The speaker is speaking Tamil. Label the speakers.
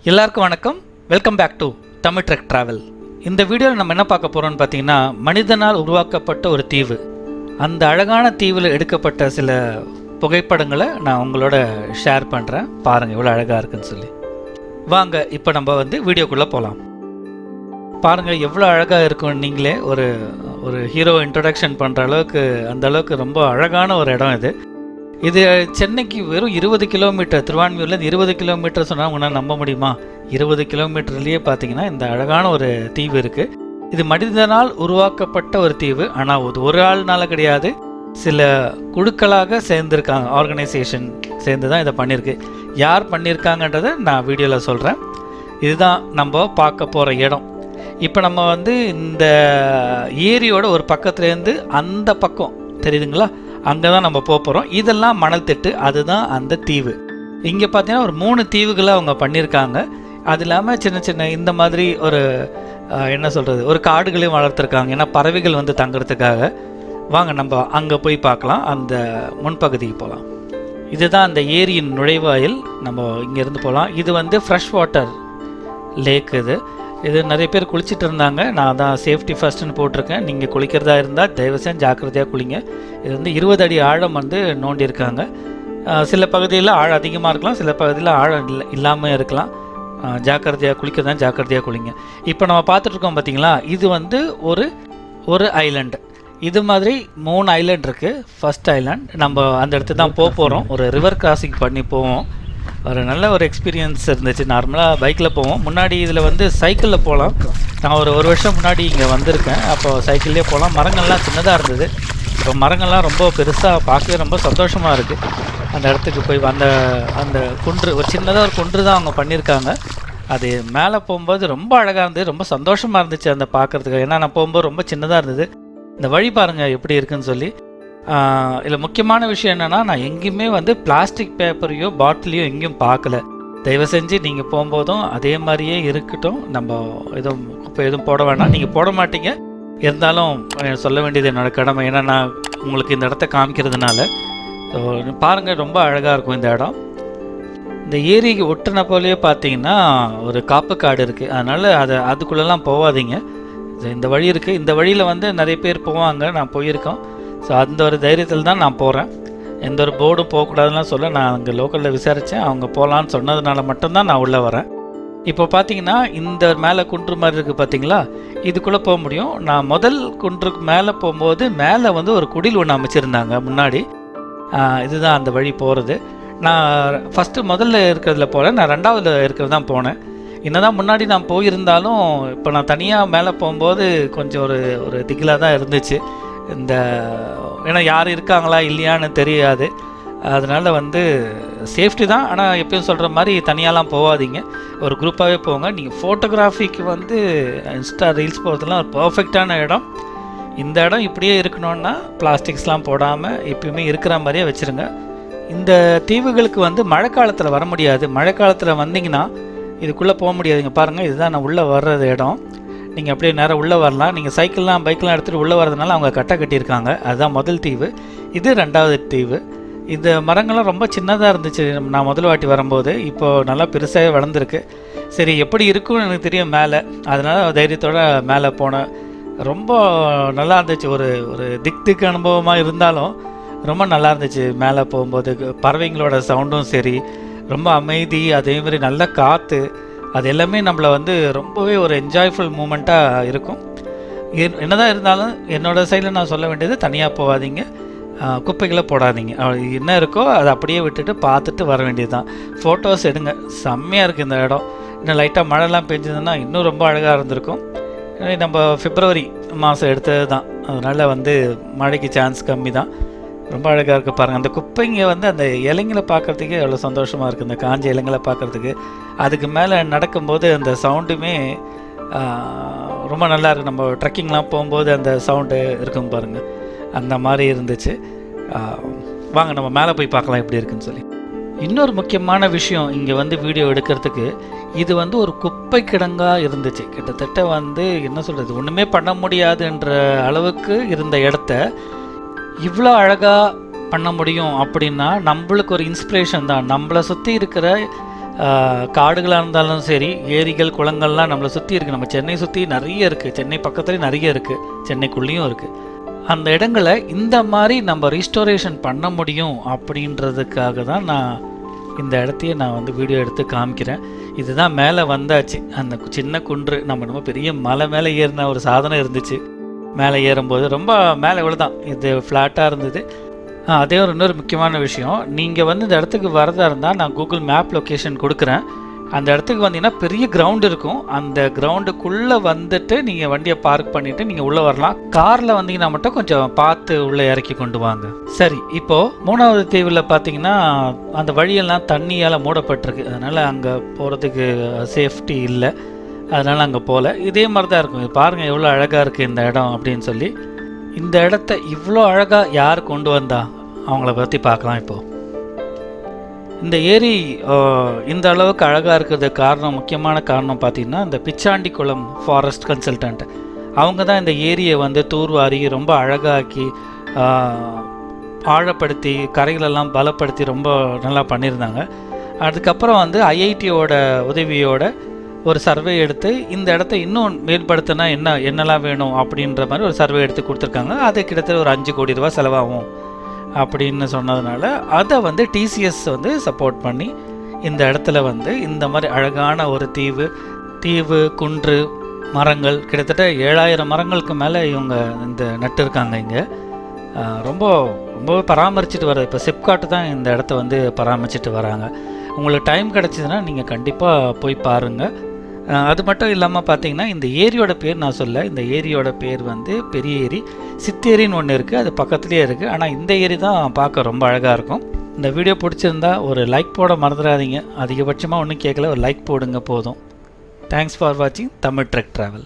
Speaker 1: எல்லாருக்கும் வணக்கம். Welcome back to Tamil trek travel. இந்த வீடியோவில் நம்ம என்ன பார்க்க போகிறோம்னு பார்த்தீங்கன்னா, மனிதனால் உருவாக்கப்பட்ட ஒரு தீவு. அந்த அழகான தீவில் எடுக்கப்பட்ட சில புகைப்படங்களை நான் உங்களோட ஷேர் பண்ணுறேன். பாருங்கள் எவ்வளோ அழகாக இருக்குன்னு சொல்லி. வாங்க இப்போ நம்ம வீடியோக்குள்ளே போகலாம். பாருங்கள் எவ்வளோ அழகாக இருக்கும். நீங்களே ஒரு ஹீரோ இன்ட்ரடக்ஷன் பண்ணுற அளவுக்கு அந்த அளவுக்கு ரொம்ப அழகான ஒரு இடம் இது. இது சென்னைக்கு வெறும் 20 கிலோமீட்டர், திருவான்மியூர்லேருந்து 20 கிலோமீட்டர் சொன்னால் உங்களால் நம்ப முடியுமா? 20 கிலோமீட்டர்லேயே பார்த்தீங்கன்னா இந்த அழகான ஒரு தீவு இருக்குது. இது மனிதனால் உருவாக்கப்பட்ட ஒரு தீவு. ஆனால் ஒரு ஆள்னால கிடையாது, சில குழுக்களாக சேர்ந்துருக்காங்க, ஆர்கனைசேஷன் சேர்ந்து தான் இதை பண்ணியிருக்கு. யார் பண்ணியிருக்காங்கன்றதை நான் வீடியோவில் சொல்கிறேன். இதுதான் நம்ம பார்க்க போகிற இடம். இப்போ நம்ம இந்த ஏரியோட ஒரு பக்கத்துலேருந்து அந்த பக்கம் தெரியுதுங்களா, அங்கே தான் நம்ம போகிறோம். இதெல்லாம் மணல் திட்டு, அதுதான் அந்த தீவு. இங்கே பார்த்தீங்கன்னா ஒரு 3 தீவுகளை அவங்க பண்ணியிருக்காங்க. அது இல்லாமல் சின்ன சின்ன இந்த மாதிரி ஒரு காடுகளையும் வளர்த்துருக்காங்க. ஏன்னா பறவைகள் தங்குறதுக்காக. வாங்க நம்ம அங்கே போய் பார்க்கலாம். அந்த முன்பகுதிக்கு போகலாம். இதுதான் அந்த ஏரியின் நுழைவாயில். நம்ம இங்கேருந்து போகலாம். இது ஃப்ரெஷ் வாட்டர் லேக். இது நிறைய பேர் குளிச்சுட்டு இருந்தாங்க. நான் தான் சேஃப்டி ஃபஸ்ட்டுன்னு போட்டிருக்கேன். நீங்கள் குளிக்கிறதா இருந்தால் தயவுசெய்து ஜாக்கிரதையாக குளிங்க. இது 20 அடி ஆழம் நோண்டியிருக்காங்க. சில பகுதியில் ஆழம் அதிகமாக இருக்கலாம், சில பகுதியில் ஆழம் இல்லாமல் இருக்கலாம். ஜாக்கிரதையாக குளிக்கிறதா ஜாக்கிரதையாக குளிங்க. இப்போ நம்ம பார்த்துட்ருக்கோம் பார்த்தீங்களா, இது ஒரு ஐலண்டு. இது மாதிரி 3 ஐலண்ட் இருக்குது. ஃபஸ்ட் ஐலாண்ட் நம்ம அந்த இடத்துக்கு தான் போகிறோம். ஒரு ரிவர் கிராசிங் பண்ணி போவோம். ஒரு நல்ல ஒரு எக்ஸ்பீரியன்ஸ் இருந்துச்சு. நார்மலாக பைக்கில் போவோம். முன்னாடி இதில் சைக்கிளில் போகலாம். நான் ஒரு வருஷம் முன்னாடி இங்கே வந்திருக்கேன். அப்போது சைக்கிள்லேயே போகலாம். மரங்கள்லாம் சின்னதாக இருந்தது. இப்போ மரங்கள்லாம் ரொம்ப பெருசாக பார்க்கவே ரொம்ப சந்தோஷமாக இருக்குது. அந்த இடத்துக்கு போய் அந்த குன்று, ஒரு சின்னதாக ஒரு குன்று தான் அவங்க பண்ணியிருக்காங்க. அது மேலே போகும்போது ரொம்ப அழகாக இருந்தது, ரொம்ப சந்தோஷமாக இருந்துச்சு அந்த பார்க்குறதுக்கு. ஏன்னா நான் போகும்போது ரொம்ப சின்னதாக இருந்தது. இந்த வழி பாருங்கள் எப்படி இருக்குதுன்னு சொல்லி. இதில் முக்கியமான விஷயம் என்னென்னா, நான் எங்கேயுமே பிளாஸ்டிக் பேப்பரையோ பாட்டிலையோ எங்கேயும் பார்க்கல. தயவு செஞ்சு நீங்கள் போகும்போதும் அதே மாதிரியே இருக்கட்டும். நம்ம எதுவும் போட வேண்டாம். நீங்கள் போட மாட்டீங்க, இருந்தாலும் சொல்ல வேண்டியது என்னோடய கடமை. ஏன்னா நான் உங்களுக்கு இந்த இடத்த காமிக்கிறதுனால. ஸோ பாருங்கள் ரொம்ப அழகாக இருக்கும் இந்த இடம். இந்த ஏரிக்கு ஒட்டின போலேயே பார்த்தீங்கன்னா ஒரு காப்பு காடு இருக்குது. அதனால் அதுக்குள்ளெல்லாம் போகாதீங்க. இந்த வழி இருக்குது. இந்த வழியில் நிறைய பேர் போவாங்க. நான் போயிருக்கோம். ஸோ அந்த ஒரு தைரியத்தில் தான் நான் போகிறேன். எந்த ஒரு போர்டும் போகக்கூடாதுலாம் சொல்ல நான் அங்கே லோக்கலில் விசாரித்தேன். அவங்க போகலான்னு சொன்னதுனால மட்டும்தான் நான் உள்ளே வரேன். இப்போ பார்த்தீங்கன்னா இந்த மேலே குன்று மாதிரி இருக்குது பார்த்தீங்களா, இதுக்குள்ளே போக முடியும். நான் முதல் குன்றுக்கு மேலே போகும்போது மேலே ஒரு குடில் ஒன்று அமைச்சிருந்தாங்க முன்னாடி. இதுதான் அந்த வழி போகிறது. நான் முதல்ல இருக்கிறதுல போகல, நான் 2வது இருக்கிறது தான் போனேன். என்னதான் முன்னாடி நான் போயிருந்தாலும் இப்போ நான் தனியாக மேலே போகும்போது கொஞ்சம் ஒரு திகிலாக தான் இருந்துச்சு. ஏன்னா யார் இருக்காங்களா இல்லையான்னு தெரியாது. அதனால் சேஃப்டி தான். ஆனால் எப்பயும் சொல்கிற மாதிரி தனியாலாம் போகாதீங்க, ஒரு குரூப்பாகவே போங்க. நீங்கள் ஃபோட்டோகிராஃபிக்கு இன்ஸ்டா ரீல்ஸ் போகிறதுலாம் ஒரு பர்ஃபெக்டான இடம். இந்த இடம் இப்படியே இருக்கணும்னா பிளாஸ்டிக்ஸ்லாம் போடாமல் எப்பயுமே இருக்கிற மாதிரியே வச்சுருங்க. இந்த தீவுகளுக்கு மழை காலத்தில் வர முடியாது. மழை காலத்தில் வந்தீங்கன்னா இதுக்குள்ளே போக முடியாதுங்க. பாருங்கள், இதுதான் நான் உள்ளே வர்றது இடம். நீங்கள் அப்படியே நேராக உள்ளே வரலாம். நீங்கள் பைக்கெலாம் எடுத்துகிட்டு உள்ளே வரதுனால அவங்க கட்டை கட்டியிருக்காங்க. அதுதான் முதல் தீவு. இது 2வது தீவு. இந்த மரங்கள்லாம் ரொம்ப சின்னதாக இருந்துச்சு நான் முதல் வாட்டி வரும்போது. இப்போது நல்லா பெருசாகவே வளர்ந்துருக்கு. சரி எப்படி இருக்கும்னு எனக்கு தெரியும் மேலே, அதனால் தைரியத்தோடு மேலே போனேன். ரொம்ப நல்லா இருந்துச்சு. ஒரு திக்கு அனுபவமாக இருந்தாலும் ரொம்ப நல்லா இருந்துச்சு. மேலே போகும்போது பறவைங்களோட சவுண்டும் சரி, ரொம்ப அமைதி, அதேமாதிரி நல்ல காற்று, அது எல்லாமே நம்மளை ரொம்பவே ஒரு என்ஜாய்ஃபுல் மூமெண்ட்டாக இருக்கும். என்னதான் இருந்தாலும் என்னோடய சைடில் நான் சொல்ல வேண்டியது, தனியாக போகாதீங்க, குப்பைகளை போடாதீங்க. என்ன இருக்கோ அதை அப்படியே விட்டுட்டு பார்த்துட்டு வர வேண்டியது தான். ஃபோட்டோஸ் எடுங்க. செம்மையாக இருக்குது இந்த இடம். இன்னும் லைட்டாக மழைலாம் பெஞ்சதுன்னா இன்னும் ரொம்ப அழகாக இருந்திருக்கும். நம்ம பிப்ரவரி மாதம் எடுத்தது தான், அதனால் மழைக்கு சான்ஸ் கம்மி தான். ரொம்ப அழகாக இருக்குது பாருங்கள். அந்த குப்பைங்க அந்த இலைங்களை பார்க்குறதுக்கே எவ்வளோ சந்தோஷமாக இருக்குது. இந்த காஞ்ச இலைங்களை பார்க்குறதுக்கு. அதுக்கு மேலே நடக்கும்போது அந்த சவுண்டுமே ரொம்ப நல்லா இருக்குது. நம்ம ட்ரெக்கிங்லாம் போகும்போது அந்த சவுண்டு இருக்கும் பாருங்கள், அந்த மாதிரி இருந்துச்சு. வாங்க நம்ம மேலே போய் பார்க்கலாம் எப்படி இருக்குன்னு சொல்லி. இன்னொரு முக்கியமான விஷயம், இங்கே வீடியோ எடுக்கிறதுக்கு இது ஒரு குப்பை கிடங்காக இருந்துச்சு. கிட்டத்தட்ட என்ன சொல்கிறது, ஒன்றுமே பண்ண முடியாதுன்ற அளவுக்கு இருந்த இடத்த இவ்வளோ அழகாக பண்ண முடியும் அப்படின்னா நம்மளுக்கு ஒரு இன்ஸ்பிரேஷன் தான். நம்மளை சுற்றி இருக்கிற காடுகளாக இருந்தாலும் சரி, ஏரிகள் குளங்கள்லாம் நம்மளை சுற்றி இருக்குது. நம்ம சென்னை சுற்றி நிறைய இருக்குது, சென்னை பக்கத்துலேயும் நிறைய இருக்குது, சென்னைக்குள்ளேயும் இருக்குது. அந்த இடங்களை இந்த மாதிரி நம்ம ரீஸ்டோரேஷன் பண்ண முடியும் அப்படின்றதுக்காக தான் நான் இந்த இடத்தையே நான் வந்து வீடியோ எடுத்து காமிக்கிறேன். இதுதான் மேலே வந்தாச்சு. அந்த சின்ன குன்று, நம்ம ரொம்ப பெரிய மலை மேலே ஏறின ஒரு சாதனை இருந்துச்சு. மேலே ஏறும்போது ரொம்ப மேலே இவ்வளோதான், இது ஃப்ளாட்டாக இருந்தது. அதே இன்னொரு முக்கியமான விஷயம், நீங்கள் வந்து இந்த இடத்துக்கு வரதா இருந்தால் நான் கூகுள் மேப் லொக்கேஷன் கொடுக்குறேன். அந்த இடத்துக்கு வந்தீங்கன்னா பெரிய கிரவுண்டு இருக்கும். அந்த கிரவுண்டுக்குள்ளே வந்துட்டு நீங்கள் வண்டியை பார்க் பண்ணிவிட்டு நீங்கள் உள்ளே வரலாம். காரில் வந்தீங்கன்னா மட்டும் கொஞ்சம் பார்த்து உள்ளே இறக்கி கொண்டு வாங்க. சரி, இப்போது 3வது தீவில் பார்த்தீங்கன்னா அந்த வழியெல்லாம் தண்ணியால் மூடப்பட்டிருக்கு. அதனால் அங்கே போகிறதுக்கு சேஃப்டி இல்லை, அதனால் அங்கே போகல. இதே மாதிரி தான் இருக்கும். பாருங்கள் எவ்வளோ அழகாக இருக்குது இந்த இடம் அப்படின்னு சொல்லி. இந்த இடத்த இவ்வளோ அழகாக யார் கொண்டு வந்தா அவங்கள பற்றி பார்க்கலாம். இப்போது இந்த ஏரி இந்த அளவுக்கு அழகாக இருக்கிறதுக்கு காரணம், முக்கியமான காரணம் பார்த்திங்கன்னா இந்த பிச்சாண்டிக்குளம் ஃபாரஸ்ட் கன்சல்டன்ட் அவங்க தான் இந்த ஏரியை வந்து தூர்வாரி ரொம்ப அழகாக்கி ஆழப்படுத்தி கரைகளெல்லாம் பலப்படுத்தி ரொம்ப நல்லா பண்ணியிருந்தாங்க. அதுக்கப்புறம் வந்து ஐஐடியோட உதவியோட ஒரு சர்வே எடுத்து இந்த இடத்த இன்னும் மேம்படுத்தினா என்னெல்லாம் வேணும் அப்படின்ற மாதிரி ஒரு சர்வே எடுத்து கொடுத்துருக்காங்க. அது கிட்டத்தட்ட ஒரு 5 கோடி ரூபா செலவாகும் அப்படின்னு சொன்னதுனால அதை வந்து டிசிஎஸ் வந்து சப்போர்ட் பண்ணி இந்த இடத்துல வந்து இந்த மாதிரி அழகான ஒரு தீவு குன்று மரங்கள், கிட்டத்தட்ட 7000 மரங்களுக்கு மேலே இவங்க இந்த நட்டுருக்காங்க. இங்கே ரொம்ப பராமரிச்சுட்டு வர, இப்போ சிப்காட் தான் இந்த இடத்த வந்து பராமரிச்சுட்டு வராங்க. உங்களுக்கு டைம் கிடச்சிதுன்னா நீங்கள் கண்டிப்பாக போய் பாருங்கள். அது மட்டும் இல்லாமல் பார்த்தீங்கன்னா இந்த ஏரியோட பேர் நான் சொல்ல, இந்த ஏரியோட பேர் வந்து பெரிய ஏரி, சித்தேரின்னு ஒன்று இருக்குது, அது பக்கத்துலேயே இருக்குது. ஆனால் இந்த ஏரி தான் பார்க்க ரொம்ப அழகாக இருக்கும். இந்த வீடியோ பிடிச்சிருந்தா ஒரு லைக் போட மறந்துடாதீங்க. அதிகபட்சமாக ஒன்றும் கேட்கல, ஒரு லைக் போடுங்க போதும். தேங்க்ஸ் ஃபார் வாட்சிங் தமிழ் ட்ரெக் ட்ராவல்.